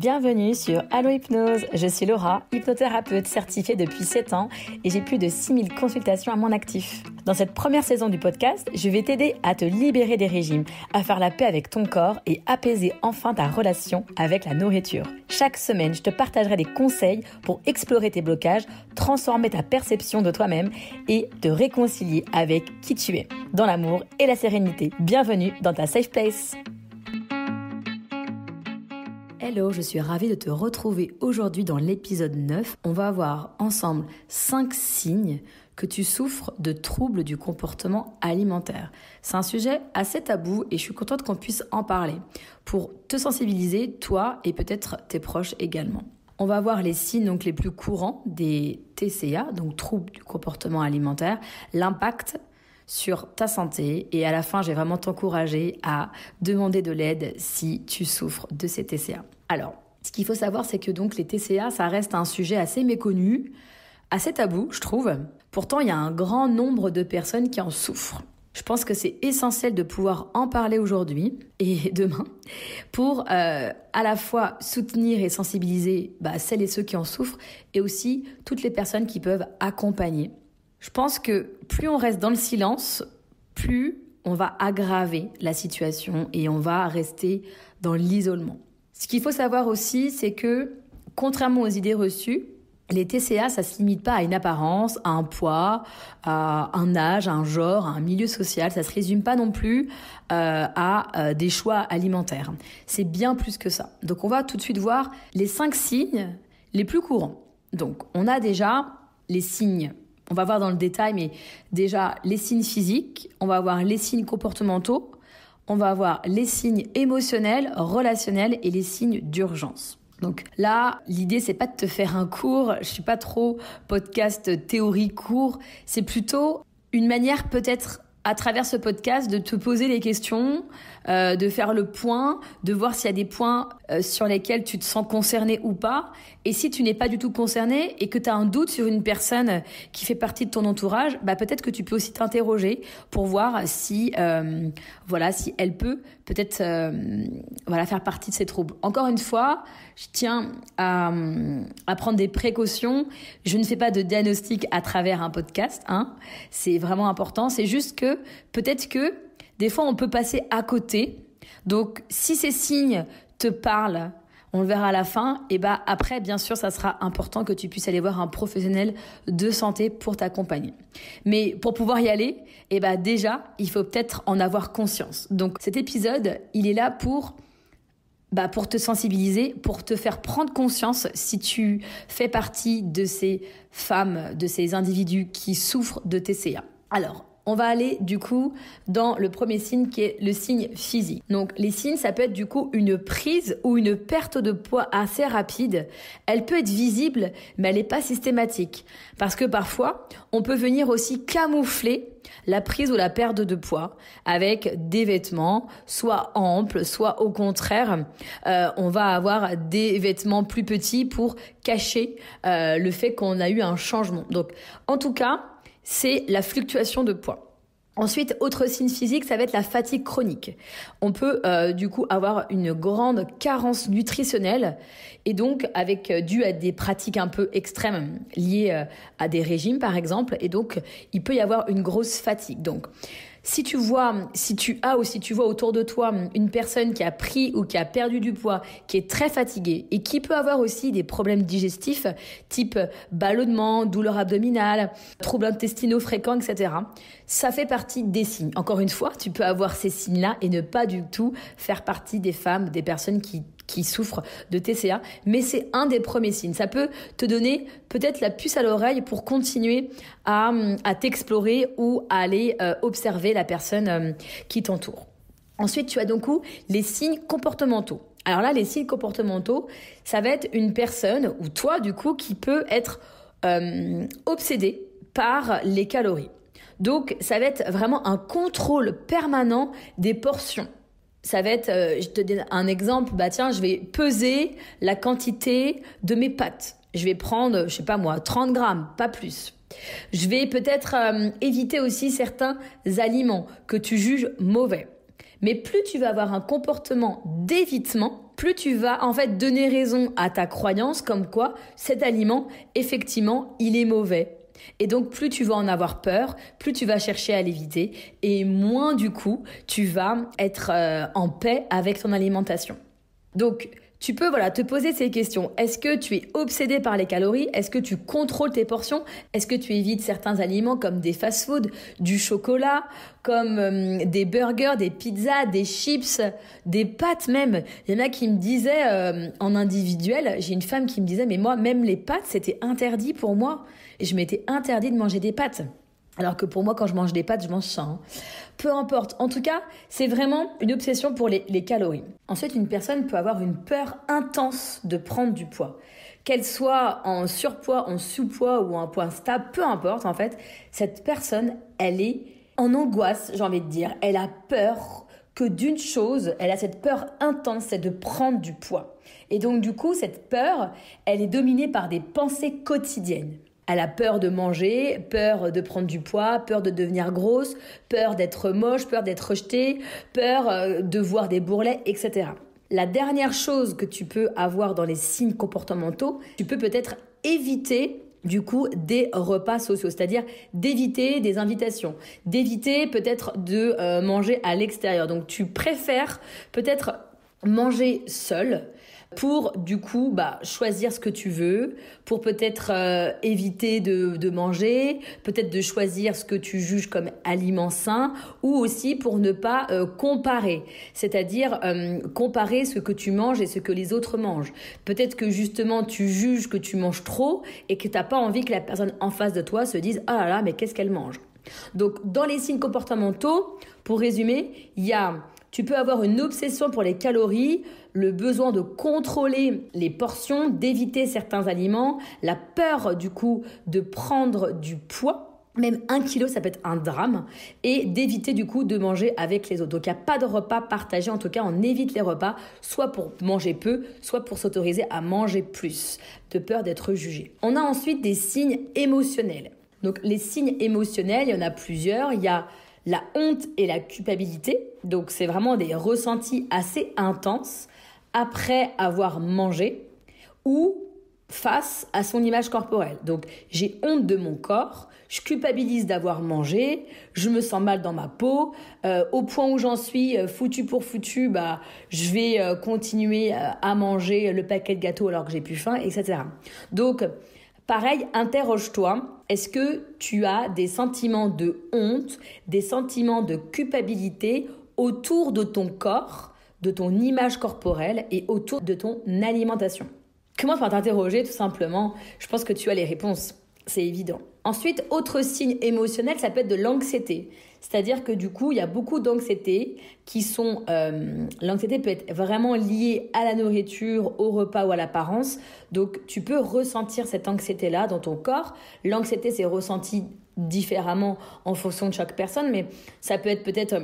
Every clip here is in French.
Bienvenue sur Allo Hypnose, je suis Laura, hypnothérapeute certifiée depuis 7 ans et j'ai plus de 6000 consultations à mon actif. Dans cette première saison du podcast, je vais t'aider à te libérer des régimes, à faire la paix avec ton corps et apaiser enfin ta relation avec la nourriture. Chaque semaine, je te partagerai des conseils pour explorer tes blocages, transformer ta perception de toi-même et te réconcilier avec qui tu es, dans l'amour et la sérénité. Bienvenue dans ta safe place. Hello, je suis ravie de te retrouver aujourd'hui dans l'épisode 9. On va voir ensemble 5 signes que tu souffres de troubles du comportement alimentaire. C'est un sujet assez tabou et je suis contente qu'on puisse en parler pour te sensibiliser, toi et peut-être tes proches également. On va voir les signes donc, les plus courants des TCA, donc troubles du comportement alimentaire, l'impact sur ta santé et à la fin, je vais vraiment t'encourager à demander de l'aide si tu souffres de ces TCA. Alors, ce qu'il faut savoir, c'est que donc les TCA, ça reste un sujet assez méconnu, assez tabou, je trouve. Pourtant, il y a un grand nombre de personnes qui en souffrent. Je pense que c'est essentiel de pouvoir en parler aujourd'hui et demain pour à la fois soutenir et sensibiliser celles et ceux qui en souffrent et aussi toutes les personnes qui peuvent accompagner. Je pense que plus on reste dans le silence, plus on va aggraver la situation et on va rester dans l'isolement. Ce qu'il faut savoir aussi, c'est que, contrairement aux idées reçues, les TCA, ça ne se limite pas à une apparence, à un poids, à un âge, à un genre, à un milieu social. Ça ne se résume pas non plus à des choix alimentaires. C'est bien plus que ça. Donc on va tout de suite voir les 5 signes les plus courants. Donc on a déjà les signes. On va voir dans le détail, mais déjà les signes physiques, on va voir les signes comportementaux, on va voir les signes émotionnels, relationnels et les signes d'urgence. Donc là, l'idée, c'est pas de te faire un cours, je suis pas trop podcast théorie cours, c'est plutôt une manière peut-être à travers ce podcast de te poser les questions, de faire le point, de voir s'il y a des points sur lesquels tu te sens concerné ou pas. Et si tu n'es pas du tout concerné et que tu as un doute sur une personne qui fait partie de ton entourage, peut-être que tu peux aussi t'interroger pour voir si si elle peut peut-être faire partie de ces troubles. Encore une fois, je tiens à prendre des précautions. Je ne fais pas de diagnostic à travers un podcast, c'est vraiment important. C'est juste que peut-être que des fois, on peut passer à côté. Donc, si ces signes te parlent, on le verra à la fin, et après, bien sûr, ça sera important que tu puisses aller voir un professionnel de santé pour t'accompagner. Mais pour pouvoir y aller, déjà, il faut peut-être en avoir conscience. Donc, cet épisode, il est là pour te sensibiliser, pour te faire prendre conscience si tu fais partie de ces femmes, de ces individus qui souffrent de TCA. Alors, on va aller du coup dans le premier signe qui est le signe physique. Donc les signes, ça peut être du coup une prise ou une perte de poids assez rapide. Elle peut être visible, mais elle n'est pas systématique. Parce que parfois, on peut venir aussi camoufler la prise ou la perte de poids avec des vêtements, soit amples, soit au contraire, on va avoir des vêtements plus petits pour cacher le fait qu'on a eu un changement. Donc en tout cas, c'est la fluctuation de poids. Ensuite, autre signe physique, ça va être la fatigue chronique. On peut du coup avoir une grande carence nutritionnelle et donc dû à des pratiques un peu extrêmes liées à des régimes par exemple, et donc il peut y avoir une grosse fatigue. Donc si tu vois autour de toi une personne qui a pris ou qui a perdu du poids, qui est très fatiguée et qui peut avoir aussi des problèmes digestifs, type ballonnement, douleur abdominale, troubles intestinaux fréquents, etc., ça fait partie des signes. Encore une fois, tu peux avoir ces signes-là et ne pas du tout faire partie des femmes, des personnes qui souffrent de TCA, mais c'est un des premiers signes. Ça peut te donner peut-être la puce à l'oreille pour continuer à t'explorer ou à aller observer la personne qui t'entoure. Ensuite, tu as donc les signes comportementaux. Alors là, les signes comportementaux, ça va être une personne ou toi du coup qui peut être obsédé par les calories. Donc, ça va être vraiment un contrôle permanent des portions. Ça va être, je te donne un exemple, je vais peser la quantité de mes pâtes. Je vais prendre, 30 grammes, pas plus. Je vais peut-être éviter aussi certains aliments que tu juges mauvais. Mais plus tu vas avoir un comportement d'évitement, plus tu vas en fait donner raison à ta croyance comme quoi cet aliment, effectivement, il est mauvais. Et donc, plus tu vas en avoir peur, plus tu vas chercher à l'éviter et moins du coup, tu vas être en paix avec ton alimentation. Donc, tu peux te poser ces questions. Est-ce que tu es obsédé par les calories? Est-ce que tu contrôles tes portions? Est-ce que tu évites certains aliments comme des fast-foods, du chocolat, comme des burgers, des pizzas, des chips, des pâtes même? Il y en a qui me disaient en individuel, j'ai une femme qui me disait mais moi même les pâtes c'était interdit pour moi et je m'étais interdit de manger des pâtes. Alors que pour moi, quand je mange des pâtes, je mange ça. Peu importe. En tout cas, c'est vraiment une obsession pour les calories. Ensuite, une personne peut avoir une peur intense de prendre du poids. Qu'elle soit en surpoids, en sous-poids ou en poids stable, peu importe en fait, cette personne, elle est en angoisse, j'ai envie de dire. Elle a peur que d'une chose, elle a cette peur intense, c'est de prendre du poids. Et donc du coup, cette peur, elle est dominée par des pensées quotidiennes. Elle a peur de manger, peur de prendre du poids, peur de devenir grosse, peur d'être moche, peur d'être rejetée, peur de voir des bourrelets, etc. La dernière chose que tu peux avoir dans les signes comportementaux, tu peux peut-être éviter du coup des repas sociaux, c'est-à-dire d'éviter des invitations, d'éviter peut-être de manger à l'extérieur. Donc tu préfères peut-être manger seul pour du coup choisir ce que tu veux, pour peut-être éviter de manger, peut-être de choisir ce que tu juges comme aliment sain, ou aussi pour ne pas comparer, c'est-à-dire comparer ce que tu manges et ce que les autres mangent. Peut-être que justement tu juges que tu manges trop et que tu n'as pas envie que la personne en face de toi se dise « Ah là là, mais qu'est-ce qu'elle mange ?» Donc dans les signes comportementaux, pour résumer, tu peux avoir une obsession pour les calories, le besoin de contrôler les portions, d'éviter certains aliments, la peur du coup de prendre du poids, même 1 kilo ça peut être un drame, et d'éviter du coup de manger avec les autres. Donc il n'y a pas de repas partagés, en tout cas on évite les repas, soit pour manger peu, soit pour s'autoriser à manger plus, de peur d'être jugé. On a ensuite des signes émotionnels. Donc les signes émotionnels, il y en a plusieurs, il y a la honte et la culpabilité, donc c'est vraiment des ressentis assez intenses après avoir mangé ou face à son image corporelle. Donc j'ai honte de mon corps, je culpabilise d'avoir mangé, je me sens mal dans ma peau, au point où j'en suis, foutu pour foutu, je vais continuer à manger le paquet de gâteaux alors que j'ai plus faim, etc. Donc pareil, interroge-toi, est-ce que tu as des sentiments de honte, des sentiments de culpabilité autour de ton corps, de ton image corporelle et autour de ton alimentation? Commence par t'interroger tout simplement, je pense que tu as les réponses, c'est évident. Ensuite, autre signe émotionnel, ça peut être de l'anxiété. C'est-à-dire que du coup, il y a beaucoup d'anxiété qui sont... l'anxiété peut être vraiment liée à la nourriture, au repas ou à l'apparence. Donc, tu peux ressentir cette anxiété-là dans ton corps. L'anxiété, c'est ressenti différemment en fonction de chaque personne, mais ça peut être peut-être...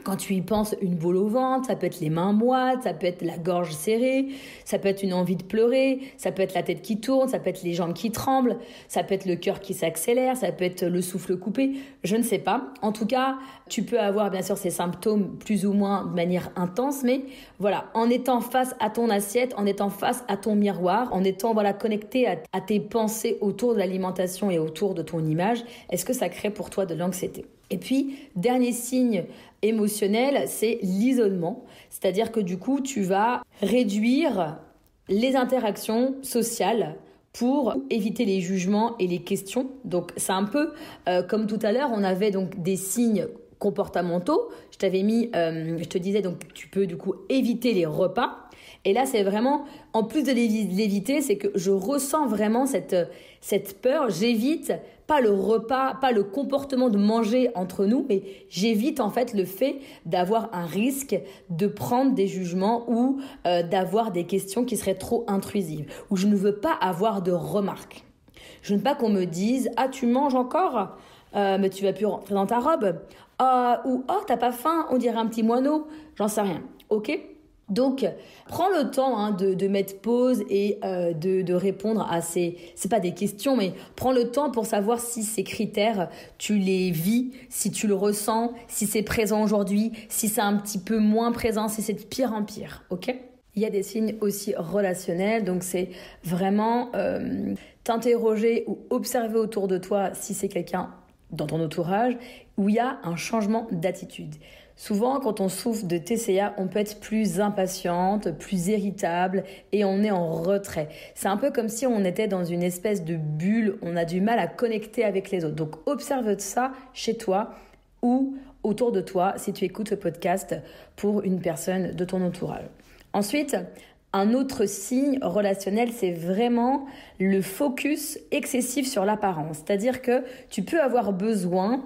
Quand tu y penses, une boule au ventre, ça peut être les mains moites, ça peut être la gorge serrée, ça peut être une envie de pleurer, ça peut être la tête qui tourne, ça peut être les jambes qui tremblent, ça peut être le cœur qui s'accélère, ça peut être le souffle coupé, je ne sais pas. En tout cas, tu peux avoir bien sûr ces symptômes plus ou moins de manière intense, mais voilà, en étant face à ton assiette, en étant face à ton miroir, en étant connecté à tes pensées autour de l'alimentation et autour de ton image, est-ce que ça crée pour toi de l'anxiété ? Et puis, dernier signe émotionnel, c'est l'isolement. C'est-à-dire que du coup, tu vas réduire les interactions sociales pour éviter les jugements et les questions. Donc, c'est un peu comme tout à l'heure, on avait donc des signes comportementaux. Je t'avais mis, je te disais, donc tu peux du coup éviter les repas. Et là, c'est vraiment, en plus de l'éviter, c'est que je ressens vraiment cette peur. J'évite pas le repas, pas le comportement de manger entre nous, mais j'évite en fait le fait d'avoir un risque de prendre des jugements ou d'avoir des questions qui seraient trop intrusives, ou je ne veux pas avoir de remarques. Je ne veux pas qu'on me dise « Ah, tu manges encore mais tu vas plus rentrer dans ta robe. » Ou « Oh, t'as pas faim, on dirait un petit moineau. » J'en sais rien. Ok ? Donc, prends le temps de mettre pause et de répondre à c'est pas des questions, mais prends le temps pour savoir si ces critères, tu les vis, si tu le ressens, si c'est présent aujourd'hui, si c'est un petit peu moins présent, si c'est de pire en pire, ok ? Il y a des signes aussi relationnels, donc c'est vraiment t'interroger ou observer autour de toi si c'est quelqu'un dans ton entourage où il y a un changement d'attitude. Souvent, quand on souffre de TCA, on peut être plus impatiente, plus irritable et on est en retrait. C'est un peu comme si on était dans une espèce de bulle, on a du mal à connecter avec les autres. Donc observe ça chez toi ou autour de toi si tu écoutes ce podcast pour une personne de ton entourage. Ensuite, un autre signe relationnel, c'est vraiment le focus excessif sur l'apparence. C'est-à-dire que tu peux avoir besoin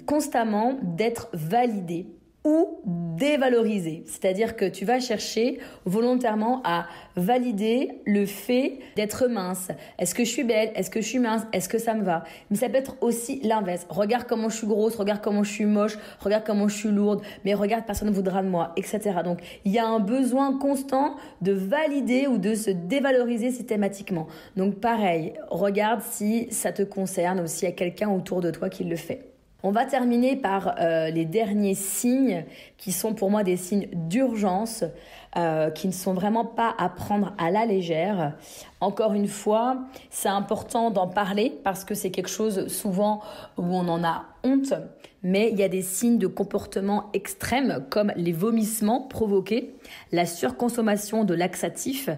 constamment d'être validé ou dévalorisé. C'est-à-dire que tu vas chercher volontairement à valider le fait d'être mince. Est-ce que je suis belle? Est-ce que je suis mince? Est-ce que ça me va? Mais ça peut être aussi l'inverse. Regarde comment je suis grosse, regarde comment je suis moche, regarde comment je suis lourde, mais regarde, personne ne voudra de moi, etc. Donc, il y a un besoin constant de valider ou de se dévaloriser systématiquement. Donc, pareil, regarde si ça te concerne ou s'il y a quelqu'un autour de toi qui le fait. On va terminer par les derniers signes qui sont pour moi des signes d'urgence, qui ne sont vraiment pas à prendre à la légère. Encore une fois, c'est important d'en parler parce que c'est quelque chose souvent où on en a honte, mais il y a des signes de comportement extrêmes comme les vomissements provoqués, la surconsommation de laxatifs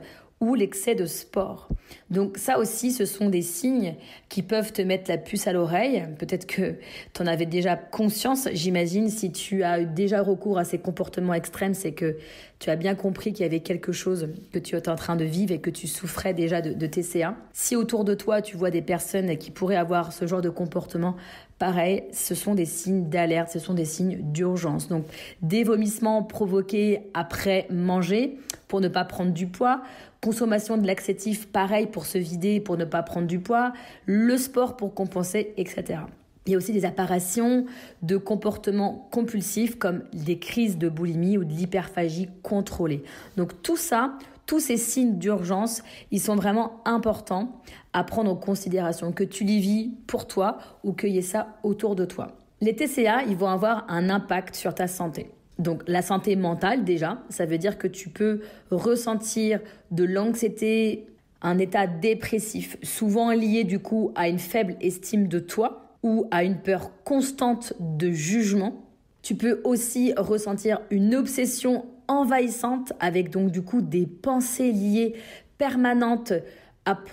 ou l'excès de sport. Donc ça aussi, ce sont des signes qui peuvent te mettre la puce à l'oreille. Peut-être que tu en avais déjà conscience, j'imagine. Si tu as eu déjà recours à ces comportements extrêmes, c'est que tu as bien compris qu'il y avait quelque chose que tu étais en train de vivre et que tu souffrais déjà de TCA. Si autour de toi, tu vois des personnes qui pourraient avoir ce genre de comportement, pareil, ce sont des signes d'alerte, ce sont des signes d'urgence. Donc, des vomissements provoqués après manger pour ne pas prendre du poids, consommation de laxatifs, pareil, pour se vider, pour ne pas prendre du poids, le sport pour compenser, etc. Il y a aussi des apparitions de comportements compulsifs comme des crises de boulimie ou de l'hyperphagie contrôlée. Donc tout ça, tous ces signes d'urgence, ils sont vraiment importants à prendre en considération, que tu les vis pour toi ou qu'il y ait ça autour de toi. Les TCA, ils vont avoir un impact sur ta santé. Donc la santé mentale déjà, ça veut dire que tu peux ressentir de l'anxiété, un état dépressif, souvent lié du coup à une faible estime de toi ou à une peur constante de jugement. Tu peux aussi ressentir une obsession envahissante avec donc du coup des pensées liées permanentes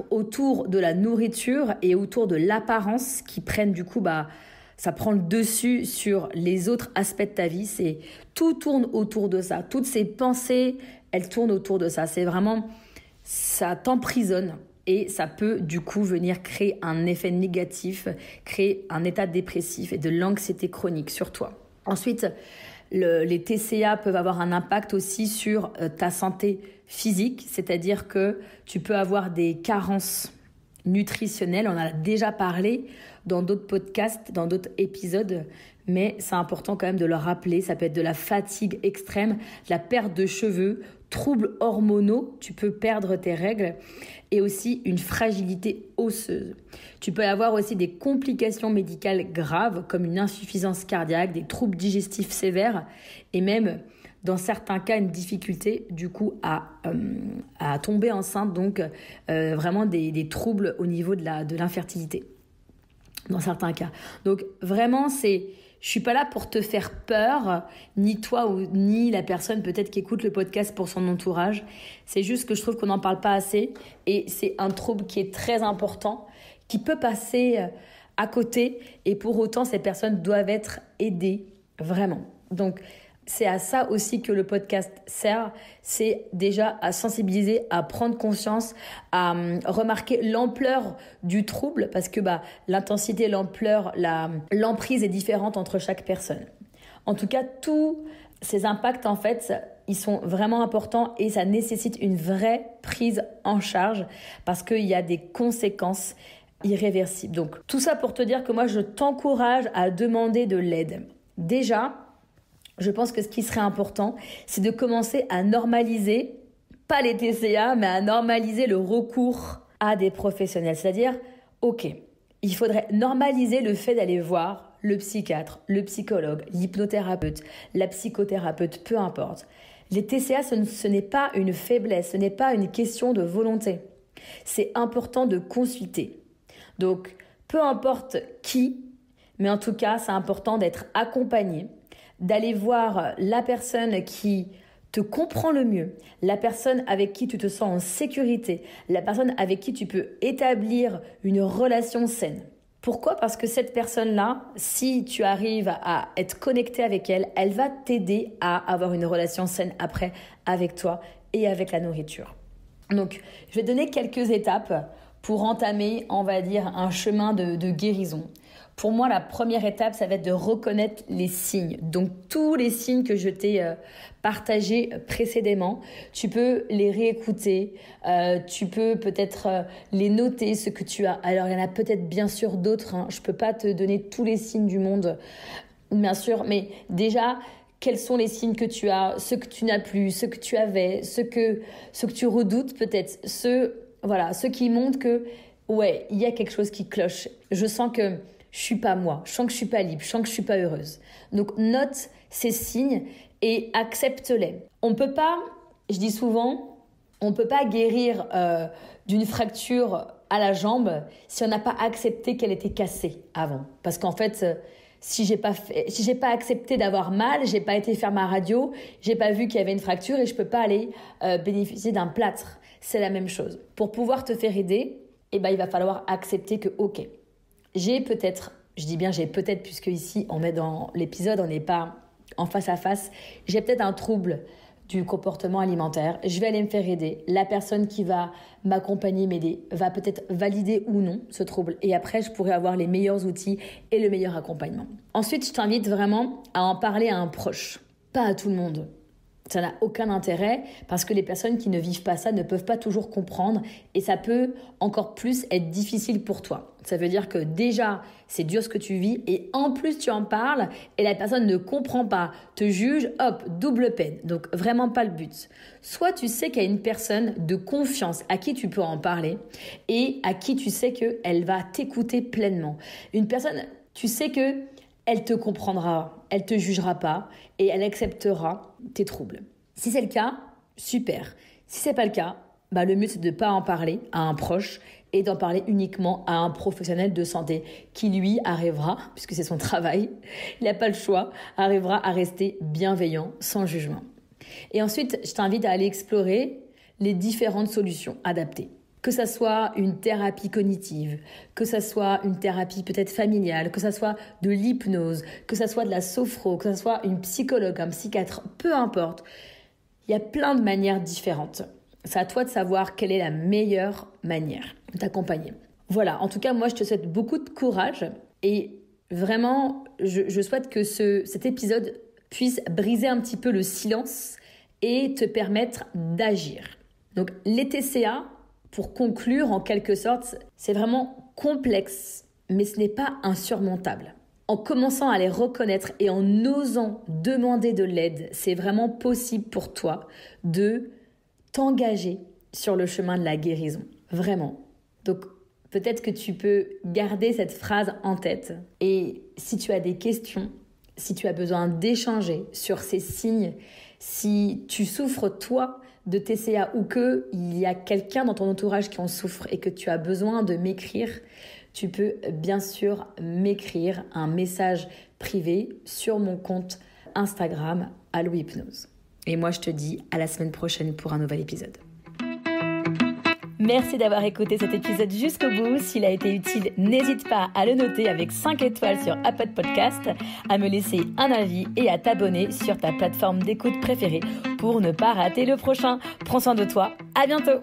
autour de la nourriture et autour de l'apparence qui prennent du coup ça prend le dessus sur les autres aspects de ta vie. Tout tourne autour de ça. Toutes ces pensées, elles tournent autour de ça. C'est vraiment, ça t'emprisonne et ça peut du coup venir créer un effet négatif, créer un état dépressif et de l'anxiété chronique sur toi. Ensuite, les TCA peuvent avoir un impact aussi sur ta santé physique, c'est-à-dire que tu peux avoir des carences nutritionnelles. On en a déjà parlé dans d'autres podcasts, dans d'autres épisodes, mais c'est important quand même de le rappeler. Ça peut être de la fatigue extrême, de la perte de cheveux, troubles hormonaux, tu peux perdre tes règles et aussi une fragilité osseuse. Tu peux avoir aussi des complications médicales graves comme une insuffisance cardiaque, des troubles digestifs sévères et même dans certains cas une difficulté du coup à tomber enceinte, donc vraiment des troubles au niveau de l'infertilité dans certains cas. Donc vraiment je suis pas là pour te faire peur, ni toi ni la personne peut-être qui écoute le podcast pour son entourage. C'est juste que je trouve qu'on n'en parle pas assez et c'est un trouble qui est très important, qui peut passer à côté et pour autant ces personnes doivent être aidées vraiment. Donc c'est à ça aussi que le podcast sert, c'est déjà à sensibiliser, à prendre conscience, à remarquer l'ampleur du trouble parce que l'intensité, l'ampleur, l'emprise est différente entre chaque personne. En tout cas, tous ces impacts, en fait, ils sont vraiment importants et ça nécessite une vraie prise en charge parce qu'il y a des conséquences irréversibles. Donc, tout ça pour te dire que moi, je t'encourage à demander de l'aide. Déjà, je pense que ce qui serait important, c'est de commencer à normaliser, pas les TCA, mais à normaliser le recours à des professionnels. C'est-à-dire, ok, il faudrait normaliser le fait d'aller voir le psychiatre, le psychologue, l'hypnothérapeute, la psychothérapeute, peu importe. Les TCA, ce n'est pas une faiblesse, ce n'est pas une question de volonté. C'est important de consulter. Donc, peu importe qui, mais en tout cas, c'est important d'être accompagné, d'aller voir la personne qui te comprend le mieux, la personne avec qui tu te sens en sécurité, la personne avec qui tu peux établir une relation saine. Pourquoi ? Parce que cette personne-là, si tu arrives à être connecté avec elle, elle va t'aider à avoir une relation saine après avec toi et avec la nourriture. Donc, je vais te donner quelques étapes pour entamer, on va dire, un chemin de guérison. Pour moi, la première étape, ça va être de reconnaître les signes. Donc, tous les signes que je t'ai partagés précédemment, tu peux les réécouter, tu peux peut-être les noter, ce que tu as. Alors, il y en a peut-être bien sûr d'autres. Je ne peux pas te donner tous les signes du monde, bien sûr. Mais déjà, quels sont les signes que tu as, ceux que tu n'as plus, ceux que tu avais, ceux que tu redoutes peut-être, ceux qui montrent que, ouais, il y a quelque chose qui cloche. Je sens que je suis pas moi, je sens que je suis pas libre, je sens que je suis pas heureuse. Donc note ces signes et accepte-les. On peut pas, je dis souvent, on peut pas guérir d'une fracture à la jambe si on n'a pas accepté qu'elle était cassée avant. Parce qu'en fait, si j'ai pas accepté d'avoir mal, j'ai pas été faire ma radio, j'ai pas vu qu'il y avait une fracture et je peux pas aller bénéficier d'un plâtre. C'est la même chose. Pour pouvoir te faire aider, il va falloir accepter que ok. J'ai peut-être, je dis bien j'ai peut-être puisque ici on est dans l'épisode, on n'est pas en face à face, j'ai peut-être un trouble du comportement alimentaire, je vais aller me faire aider. La personne qui va m'accompagner, m'aider, va peut-être valider ou non ce trouble et après je pourrai avoir les meilleurs outils et le meilleur accompagnement. Ensuite, je t'invite vraiment à en parler à un proche, pas à tout le monde. Ça n'a aucun intérêt parce que les personnes qui ne vivent pas ça ne peuvent pas toujours comprendre et ça peut encore plus être difficile pour toi. Ça veut dire que déjà, c'est dur ce que tu vis et en plus tu en parles et la personne ne comprend pas, te juge, hop, double peine. Donc vraiment pas le but. Soit tu sais qu'il y a une personne de confiance à qui tu peux en parler et à qui tu sais qu'elle va t'écouter pleinement. Une personne, tu sais que elle te comprendra, elle te jugera pas et elle acceptera tes troubles. Si c'est le cas, super. Si c'est pas le cas, le mieux c'est de pas en parler à un proche et d'en parler uniquement à un professionnel de santé qui lui arrivera, puisque c'est son travail, il n'a pas le choix, arrivera à rester bienveillant, sans jugement. Et ensuite, je t'invite à aller explorer les différentes solutions adaptées. Que ça soit une thérapie cognitive, que ça soit une thérapie peut-être familiale, que ça soit de l'hypnose, que ça soit de la sophro, que ça soit une psychologue, un psychiatre, peu importe. Il y a plein de manières différentes. C'est à toi de savoir quelle est la meilleure manière de t'accompagner. Voilà, en tout cas, moi, je te souhaite beaucoup de courage et vraiment, je souhaite que cet épisode puisse briser un petit peu le silence et te permettre d'agir. Donc, les TCA, pour conclure, en quelque sorte, c'est vraiment complexe, mais ce n'est pas insurmontable. En commençant à les reconnaître et en osant demander de l'aide, c'est vraiment possible pour toi de t'engager sur le chemin de la guérison. Vraiment. Donc, peut-être que tu peux garder cette phrase en tête. Et si tu as des questions, si tu as besoin d'échanger sur ces signes, si tu souffres, toi, de TCA ou qu'il y a quelqu'un dans ton entourage qui en souffre et que tu as besoin de m'écrire, tu peux bien sûr m'écrire un message privé sur mon compte Instagram Allo Hypnose. Et moi, je te dis à la semaine prochaine pour un nouvel épisode. Merci d'avoir écouté cet épisode jusqu'au bout. S'il a été utile, n'hésite pas à le noter avec 5 étoiles sur Apple Podcast, à me laisser un avis et à t'abonner sur ta plateforme d'écoute préférée pour ne pas rater le prochain. Prends soin de toi. À bientôt.